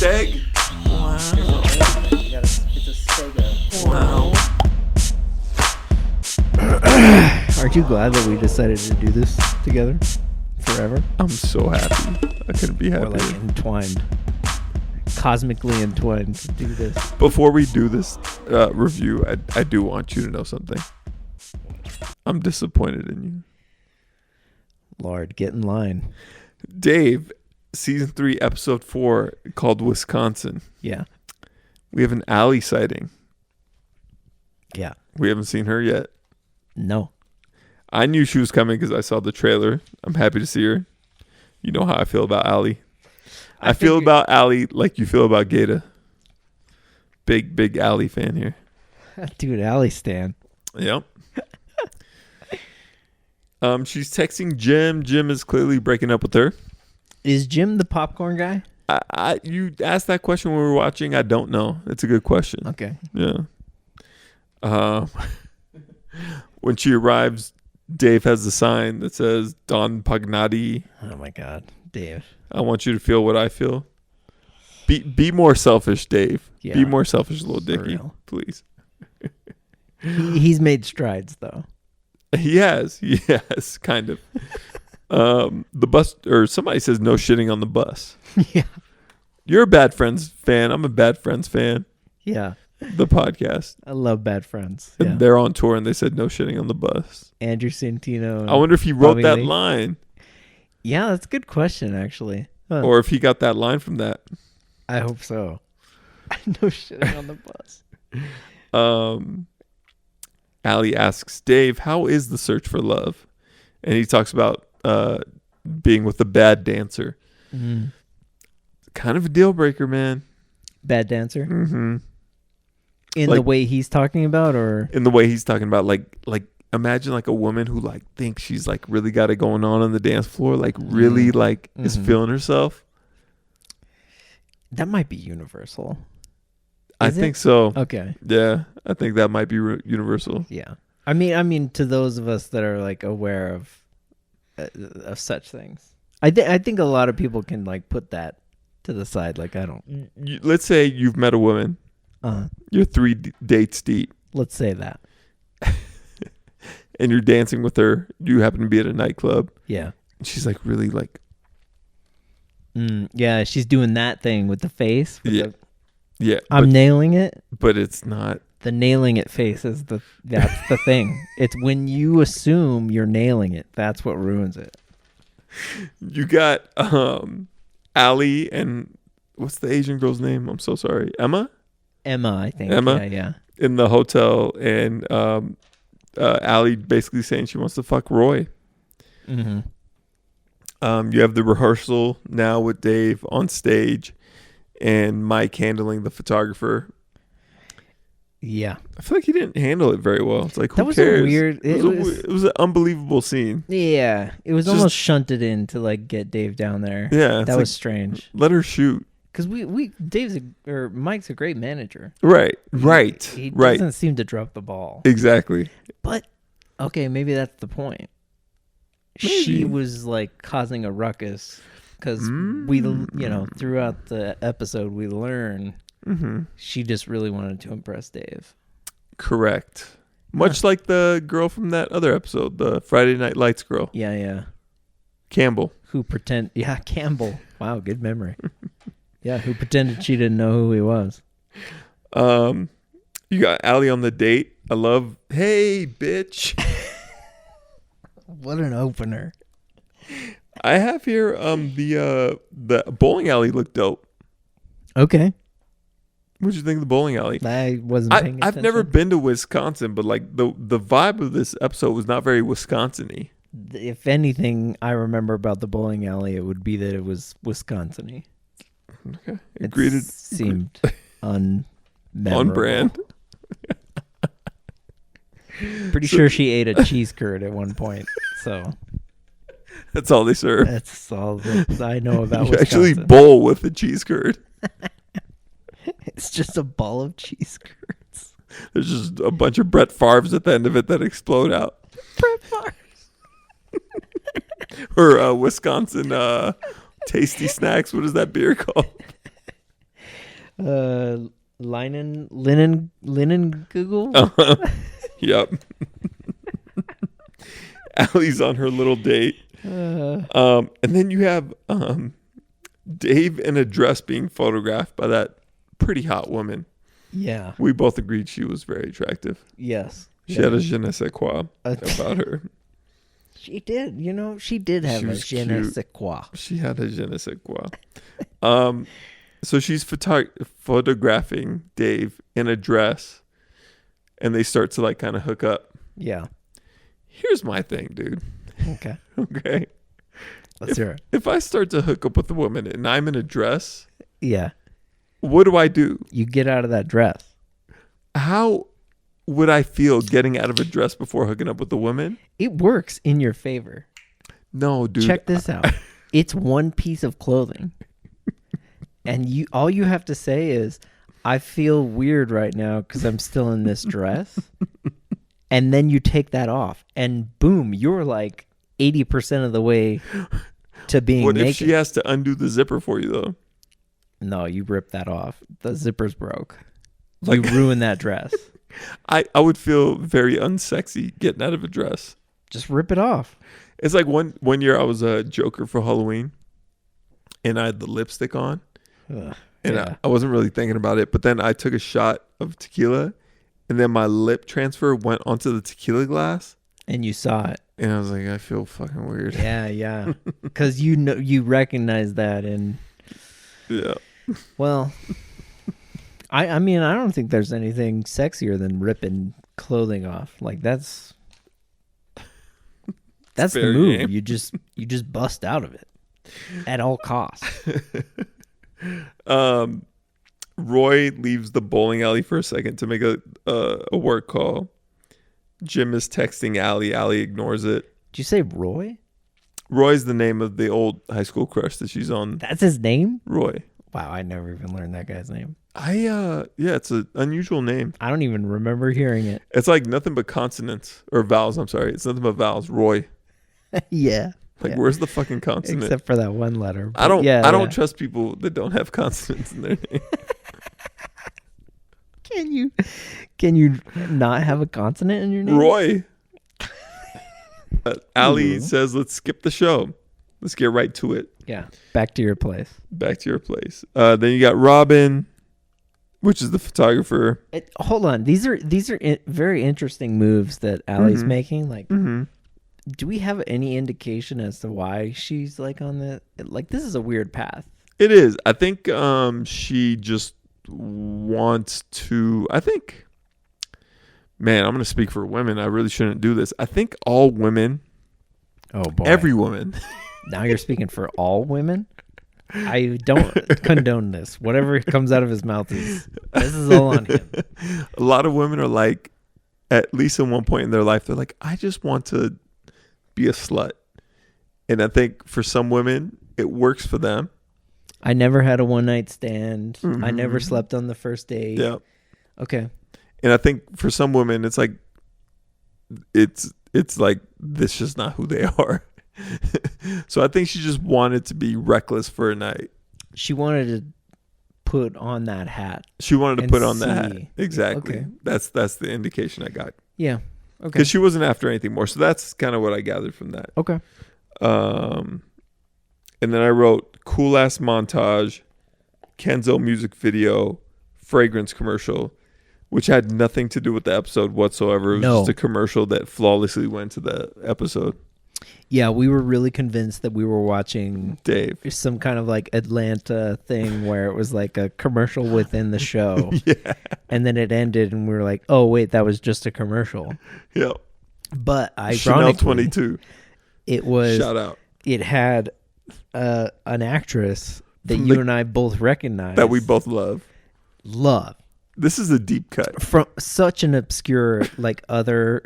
Seg? Wow. It's a Sega. Wow. Aren't you glad that we decided to do this together forever? I'm so happy. I couldn't be We're happier. like entwined, cosmically entwined to do this. Before we do this review, I do want you to know something. I'm disappointed in you. Lord, get in line. Dave, season 3, episode 4, called Wisconsin. Yeah. We have an Allie sighting. Yeah. We haven't seen her yet. No. I knew she was coming because I saw the trailer. I'm happy to see her. You know how I feel about Allie. I feel about Allie like you feel about Gata. Big Allie fan here. Dude, Allie Stan. Yep. She's texting Jim. Jim is clearly breaking up with her. Is Jim the popcorn guy? You asked that question when we were watching. I don't know. It's a good question. Okay. Yeah. When she arrives, Dave has the sign that says Don Pagnati. Oh my God, Dave. I want you to feel what I feel. Be more selfish, Dave. Yeah. Be more selfish, Lil For Dicky. real. Please. He's made strides though. He has. Yes, kind of. The bus, or somebody says no shitting on the bus. Yeah. You're a Bad Friends fan. I'm a Bad Friends fan. Yeah. The podcast. I love Bad Friends. And Yeah. they're on tour and they said no shitting on the bus. Andrew Santino. I wonder if he wrote Bobby that Lee. line. Yeah, that's a good question, actually. Huh. Or if he got that line from that. I hope so. No shitting on the bus. Allie asks Dave, how is the search for love? And he talks about being with a bad dancer. Mm. Kind of a deal breaker, man. Bad dancer? Mm-hmm. In Like- the way he's talking about, or? In the way he's talking about, like imagine like a woman who like thinks she's like really got it going on the dance floor, like really like is feeling herself. That might be universal. I Is it? think so. Okay. Yeah, I think that might be universal. Yeah. I mean, to those of us that are like aware of such things, I think a lot of people can like put that to the side. Like I don't. Let's say you've met a woman. You're 3 dates deep. Let's say that. And you're dancing with her. You happen to be at a nightclub. Yeah. She's like really like. Yeah, she's doing that thing with the face. With Yeah. the- Yeah. I'm nailing it. But it's not. The nailing it face is that's the thing. It's when you assume you're nailing it. That's what ruins it. You got Allie and what's the Asian girl's name? I'm so sorry. Emma I think. Emma? Yeah. in the hotel, and Allie basically saying she wants to fuck Roy. Mm-hmm. You have the rehearsal now with Dave on stage and Mike handling the photographer. Yeah. I feel like he didn't handle it very well. It's like, who That was cares? a weird. It was an unbelievable scene. Yeah. It was Just- almost shunted in to like get Dave down there. Yeah. it's That like, was strange. let her shoot. Because Mike's a great manager. Right. He Right. doesn't seem to drop the ball. Exactly. But okay, maybe that's the point. Maybe. She was like causing a ruckus because throughout the episode we learn she just really wanted to impress Dave. Correct. Much like the girl from that other episode, the Friday Night Lights girl. Yeah. Campbell. Campbell. Wow, good memory. Yeah, who pretended she didn't know who he was. You got Allie on the date. I love, hey, bitch. What an opener. I have here the bowling alley looked dope. Okay. What'd you think of the bowling alley? I wasn't paying attention. I've never been to Wisconsin, but like the vibe of this episode was not very Wisconsin-y. If anything I remember about the bowling alley, it would be that it was Wisconsin-y. Okay. It seemed on unmemorable. brand. Pretty sure she ate a cheese curd at one point. So That's all they serve. that's all that I know about You Wisconsin. actually bowl with the cheese curd. It's just a ball of cheese curds. There's just a bunch of Brett Favres at the end of it that explode out. Brett Favre. Or Wisconsin tasty snacks. What is that beer called? Linen Google. Yep. Allie's on her little date. And then you have Dave in a dress being photographed by that pretty hot woman. Yeah. We both agreed she was very attractive. Yes. She had a je ne sais quoi about her. She did. You know, she did have a je ne sais quoi. She had a je ne sais quoi. So she's photographing Dave in a dress, and they start to like kind of hook up. Yeah. Here's my thing, dude. Okay. Okay. Let's hear it. If I start to hook up with a woman and I'm in a dress, Yeah. what do I do? You get out of that dress. How would I feel getting out of a dress before hooking up with a woman? It works in your favor. No, dude. Check this out. It's one piece of clothing. And all you have to say is, I feel weird right now because I'm still in this dress. And then you take that off. And boom, you're like 80% of the way to being naked. What if she has to undo the zipper for you, though? No, you rip that off. The zipper's broke. You ruin that dress. I would feel very unsexy getting out of a dress. Just rip it off. It's like one year I was a Joker for Halloween, and I had the lipstick on. Ugh, and yeah. I wasn't really thinking about it, but then I took a shot of tequila, and then my lip transfer went onto the tequila glass. And you saw it. And I was like, I feel fucking weird. Yeah. Because you recognize that. And yeah. Well, I mean, I don't think there's anything sexier than ripping clothing off. Like that's the move. Game. You just bust out of it at all costs. Roy leaves the bowling alley for a second to make a work call. Jim is texting Allie. Allie ignores it. Did you say Roy? Roy's the name of the old high school crush that she's on. That's his name? Roy. Wow, I never even learned that guy's name. Yeah, it's an unusual name. I don't even remember hearing it. It's like nothing but consonants or vowels. I'm sorry. It's nothing but vowels. Roy. Yeah. Like, where's the fucking consonant? Except for that one letter. I don't trust people that don't have consonants in their name. Can you not have a consonant in your name? Roy. Allie says, let's skip the show. Let's get right to it. Yeah. Back to your place. Back to your place. Then you got Robin, which is the photographer. Hold on. These are very interesting moves that Allie's making. Like, do we have any indication as to why she's like on the like? This is a weird path. It is. I think she just wants to. I think, man, I'm going to speak for women. I really shouldn't do this. I think all women. Oh boy. Every woman. Now you're speaking for all women? I don't condone this. Whatever comes out of his mouth this is all on him. A lot of women are like, at least at one point in their life, they're like, I just want to be a slut. And I think for some women, it works for them. I never had a one night stand. I never slept on the first date. Yeah. Okay. And I think for some women, it's like, it's like, this is just not who they are. So I think she just wanted to be reckless for a night. She wanted to put on that hat. She wanted to put on that hat. Exactly. Okay. That's the indication I got. Yeah. Okay. Because she wasn't after anything more. So that's kind of what I gathered from that. Okay. And then I wrote cool ass montage, Kenzo music video, fragrance commercial, which had nothing to do with the episode whatsoever. It was just a commercial that flawlessly went to the episode. Yeah, we were really convinced that we were watching Dave. Some kind of like Atlanta thing where it was like a commercial within the show. Yeah. And then it ended and we were like, oh, wait, that was just a commercial. Yeah. But ironically, Chanel 22. It was. Shout out. It had an actress that you and I both recognize. That we both love. Love. This is a deep cut. From such an obscure, like, other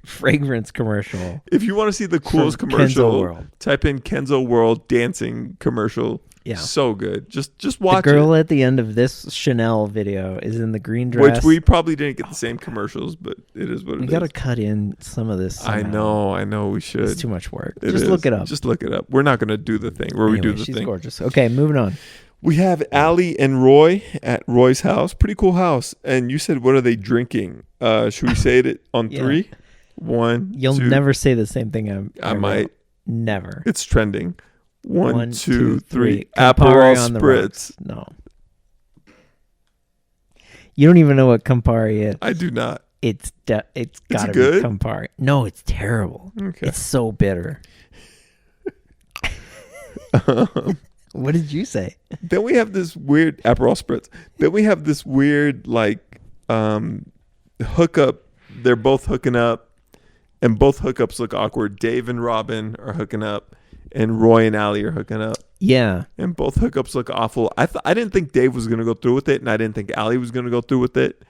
fragrance commercial. If you want to see the coolest commercial, type in Kenzo World dancing commercial. Yeah. So good. Just watch it. The girl at the end of this Chanel video is in the green dress. Which we probably didn't get the same commercials, but it is what it is. We got to cut in some of this somehow. I know we should. It's too much work. Just look it up. Just look it up. We're not going to do the thing where we do the she's thing. She's gorgeous. Okay, moving on. We have Allie and Roy at Roy's house. Pretty cool house. And you said, what are they drinking? Should we say it on Yeah. 3? 1, You'll 2. never say the same thing. I might. Never. It's trending. 1, 2, 3. Campari Aperol on the Spritz. rocks. No. You don't even know what Campari is. I do not. It's gotta be good? Campari. No, it's terrible. Okay. It's so bitter. What did you say? Then we have this weird Aperol Spritz. Then we have this weird hookup. They're both hooking up, and both hookups look awkward. Dave and Robin are hooking up, and Roy and Allie are hooking up. Yeah. And both hookups look awful. I didn't think Dave was gonna go through with it, and I didn't think Allie was gonna go through with it.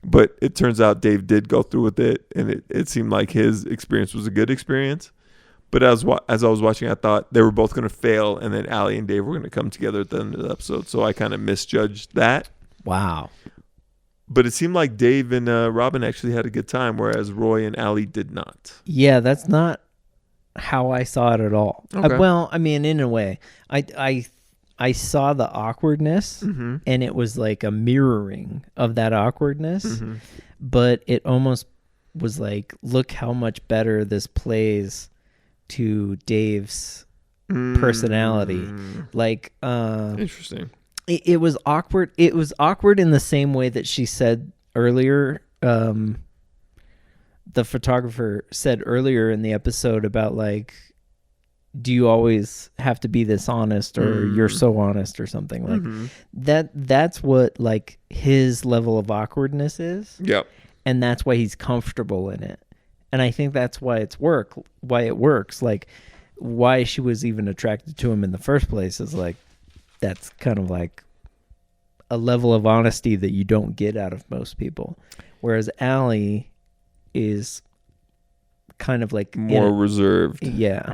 But it turns out Dave did go through with it, and it seemed like his experience was a good experience. But as I was watching, I thought they were both going to fail, and then Allie and Dave were going to come together at the end of the episode. So I kind of misjudged that. Wow. But it seemed like Dave and Robin actually had a good time, whereas Roy and Allie did not. Yeah, that's not how I saw it at all. Okay. Well, I mean, in a way, I saw the awkwardness, Mm-hmm. and it was like a mirroring of that awkwardness. Mm-hmm. But it almost was like, look how much better this plays to Dave's personality. Like, Interesting. it was awkward. It was awkward in the same way that she said earlier. The photographer said earlier in the episode about like, do you always have to be this honest, or you're so honest, or something like that. That's what like his level of awkwardness is. Yep. And that's why he's comfortable in it. And I think that's why it works. Like, why she was even attracted to him in the first place is like, that's kind of like a level of honesty that you don't get out of most people. Whereas Allie is kind of like more reserved. Yeah.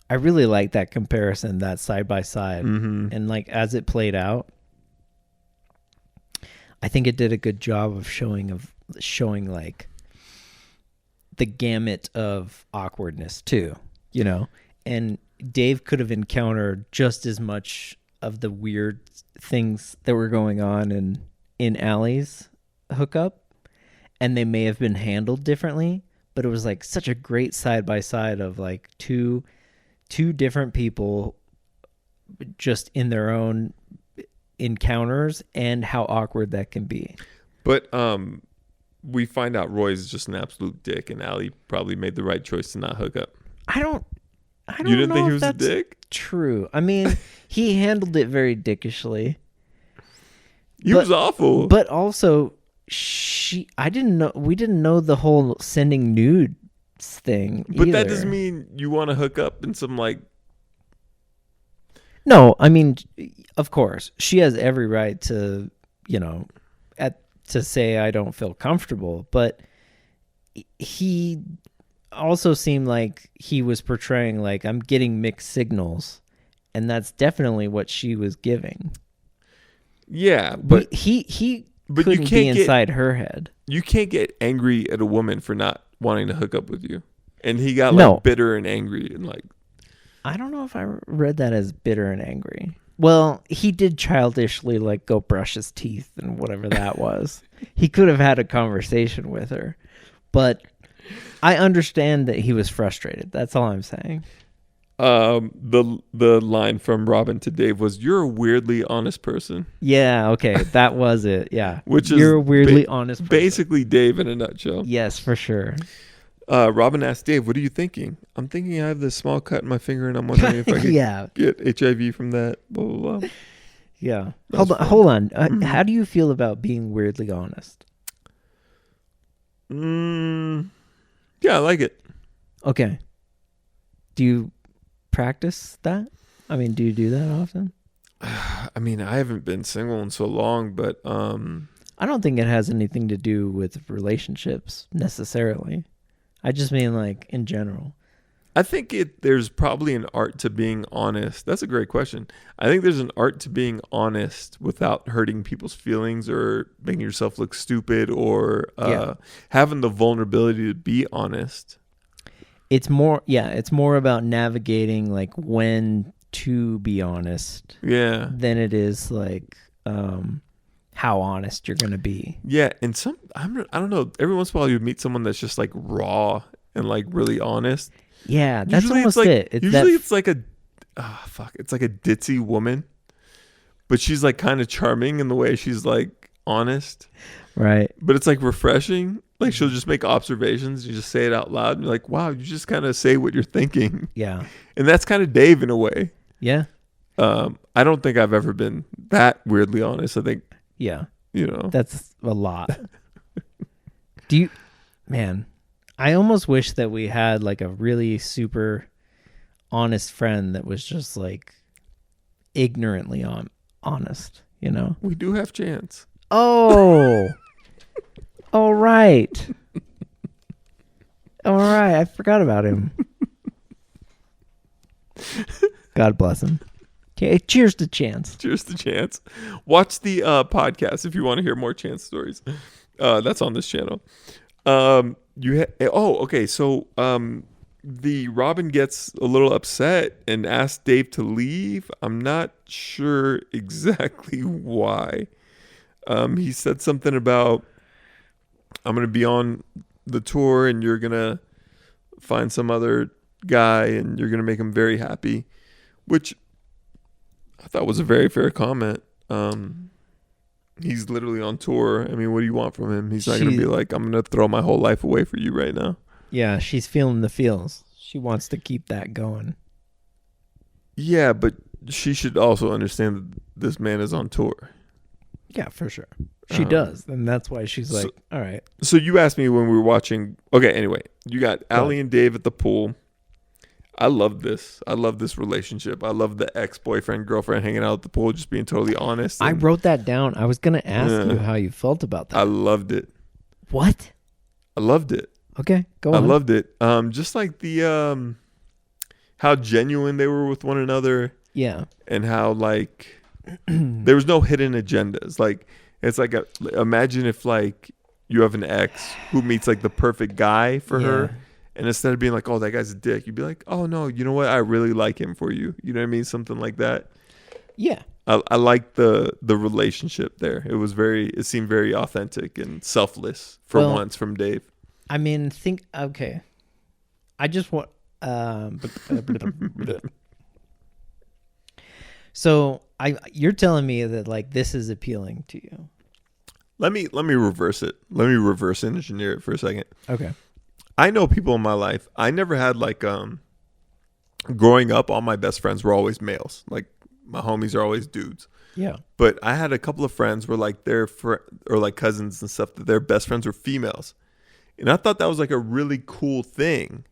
I really like that comparison, that side by side. Mm-hmm. And like, as it played out, I think it did a good job of showing like the gamut of awkwardness too, you know. And Dave could have encountered just as much of the weird things that were going on in Allie's hookup, and they may have been handled differently, but it was like such a great side by side of like two different people just in their own encounters and how awkward that can be. But we find out Roy's just an absolute dick, and Allie probably made the right choice to not hook up. I don't You didn't know think he if was a that's dick? True. I mean, he handled it very dickishly. He was awful. But also, we didn't know the whole sending nudes thing. But that either. doesn't mean you want to hook up in some like. No, I mean, of course, she has every right to, you know, to say I don't feel comfortable. But he also seemed like he was portraying like I'm getting mixed signals, and that's definitely what she was giving. Yeah, but he but couldn't you can't be inside her head. You can't get angry at a woman for not wanting to hook up with you, and he got like bitter and angry and like. I don't know if I read that as bitter and angry. Well, he did childishly like go brush his teeth and whatever that was. He could have had a conversation with her, but I understand that he was frustrated. That's all I'm saying. The line from Robin to Dave was, "You're a weirdly honest person." Yeah, okay, that was it. Yeah, which you're is a weirdly honest person. Basically Dave in a nutshell. Yes, for sure. Robin asked Dave, "What are you thinking?" "I'm thinking I have this small cut in my finger, and I'm wondering if I could get HIV from that." Blah blah blah. Yeah. Hold on. How do you feel about being weirdly honest? Yeah, I like it. Okay. Do you practice that? I mean, do you do that often? I mean, I haven't been single in so long, but I don't think it has anything to do with relationships necessarily. I just mean like in general. I think there's probably an art to being honest. That's a great question. I think there's an art to being honest without hurting people's feelings or making yourself look stupid or having the vulnerability to be honest. It's more about navigating like when to be honest Yeah. than it is like how honest you're gonna be. Yeah, and I don't know. Every once in a while, you meet someone that's just like raw and like really honest. Yeah, that's Usually almost it's like it. It's usually that, it's like it's like a ditzy woman, but she's like kind of charming in the way she's like honest. right. But it's like refreshing. Like she'll just make observations, you just say it out loud, and you're like, wow, you just kind of say what you're thinking. Yeah. And that's kind of Dave in a way. Yeah. I don't think I've ever been that weirdly honest. I think, Yeah. that's a lot. Man, I almost wish that we had like a really super honest friend that was just like ignorantly honest, we do have Chance. Oh, all right. All right. I forgot about him. God bless him. Okay, cheers to Chance. Cheers to Chance. Watch the podcast if you want to hear more Chance stories. That's on this channel. Okay. So the Robin gets a little upset and asks Dave to leave. I'm not sure exactly why. He said something about, I'm going to be on the tour and you're going to find some other guy and you're going to make him very happy, which I thought was a very fair comment. He's literally on tour. I mean, what do you want from him? He's not going to be like, I'm going to throw my whole life away for you right now. Yeah, she's feeling the feels. She wants to keep that going. Yeah, but she should also understand that this man is on tour. Yeah, for sure. She does. And that's why she's like, all right. So you asked me when we were watching. Okay, anyway, you got Allie and Dave at the pool. I love this. I love this relationship. I love the ex-boyfriend, girlfriend hanging out at the pool, just being totally honest. I wrote that down. I was going to ask you how you felt about that. I loved it. What? I loved it. Okay, go on. I loved it. Just like the how genuine they were with one another. Yeah. And how like there was no hidden agendas. Like it's like imagine if like you have an ex who meets like the perfect guy for her, and instead of being like, oh, that guy's a dick, you'd be like, oh no, you know what? I really like him for you. You know what I mean? Something like that. Yeah. I like the relationship there. It seemed very authentic and selfless for once from Dave. I mean, okay. I just want so you're telling me that like this is appealing to you. Let me reverse it. Let me reverse engineer it for a second. Okay. I know people in my life. I never had like growing up, all my best friends were always males. Like my homies are always dudes. Yeah. But I had a couple of friends where like or like cousins and stuff that their best friends were females. And I thought that was like a really cool thing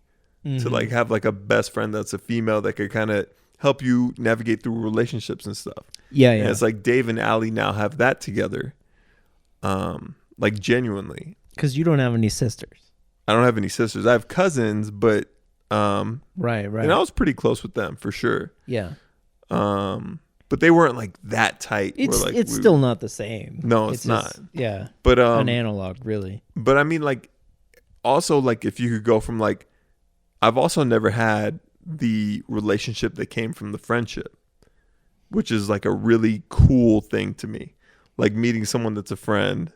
to like have like a best friend that's a female that could kind of help you navigate through relationships and stuff. Yeah, And it's like Dave and Allie now have that together. Like genuinely. Because you don't have any sisters. I don't have any sisters. I have cousins, but right. And I was pretty close with them for sure. Yeah. But they weren't like that tight. It's still not the same. No, it's not. Just, yeah. But an analog, really. But I mean, like, also like if you could go from like, I've also never had the relationship that came from the friendship, which is like a really cool thing to me. Like meeting someone that's a friend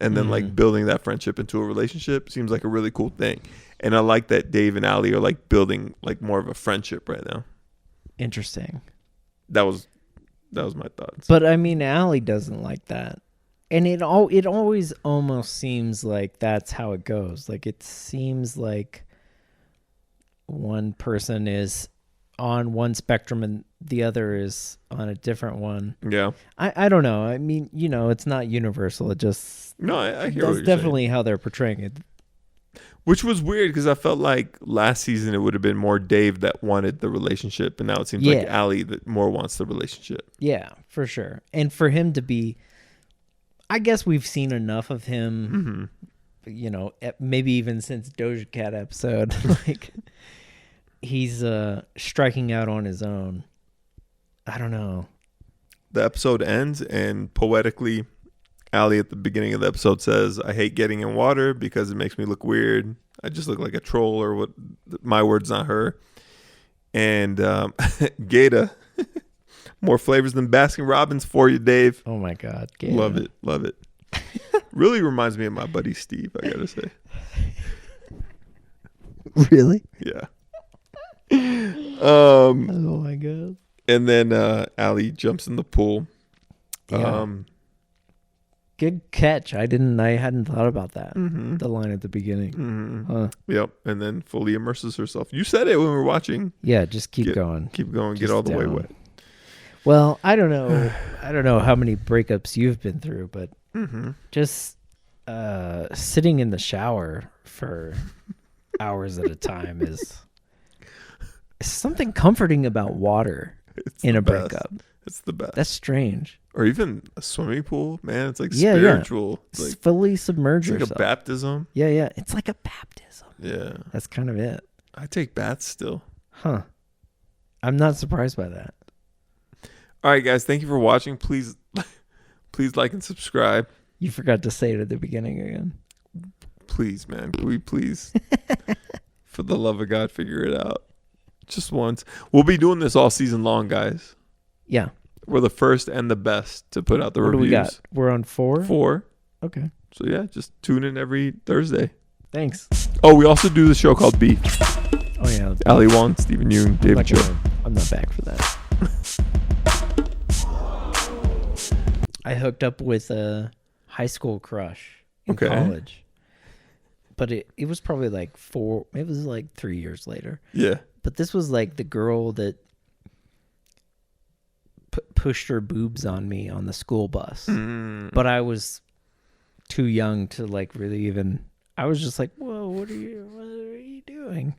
and then like building that friendship into a relationship seems like a really cool thing. And I like that Dave and Allie are like building like more of a friendship right now. Interesting. That was my thoughts. But I mean, Allie doesn't like that. And it always almost seems like that's how it goes. Like it seems like one person is on one spectrum and the other is on a different one. Yeah. I don't know. I mean, it's not universal. It just I hear that's definitely how they're portraying it. Which was weird because I felt like last season it would have been more Dave that wanted the relationship, and now it seems like Allie that more wants the relationship. Yeah, for sure. And for him to be, I guess we've seen enough of him, maybe even since Doja Cat episode, like he's striking out on his own. I don't know. The episode ends and poetically, Allie at the beginning of the episode says, I hate getting in water because it makes me look weird. I just look like a troll or what, my words, not her. And Gata, more flavors than Baskin Robbins for you, Dave. Oh my God. Love it. Love it. Really reminds me of my buddy Steve, I gotta say. Really? Yeah. Oh my God. And then Allie jumps in the pool. Yeah. Good catch. I hadn't thought about that. Mm-hmm. The line at the beginning. Mm-hmm. Huh. Yep. And then fully immerses herself. You said it when we were watching. Yeah, just keep going. Keep going. Just get all the way down. wet. Well, I don't know. I don't know how many breakups you've been through, but just sitting in the shower for hours at a time is something comforting about water in a breakup. It's the best. That's strange. Or even a swimming pool, man. It's like Yeah, spiritual. It's Like fully submerge it's like yourself. a baptism. Yeah. It's like a baptism. Yeah. That's kind of it. I take baths still. Huh. I'm not surprised by that. All right, guys. Thank you for watching. Please like and subscribe. You forgot to say it at the beginning again. Please, man. Can we please, for the love of God, figure it out? Just once. We'll be doing this all season long, guys. Yeah. We're the first and the best to put out the What reviews. do we got? We're on 4? 4. Okay. So, yeah, just tune in every Thursday. Thanks. Oh, we also do the show called Beef. Oh, yeah. Ali Wong, Stephen Yoon, David Cho. I'm not back for that. I hooked up with a high school crush in college. But it was probably like it was like 3 years later. Yeah. But this was like the girl that pushed her boobs on me on the school bus. But I was too young to like really even. I was just like, "Whoa, what are you doing?"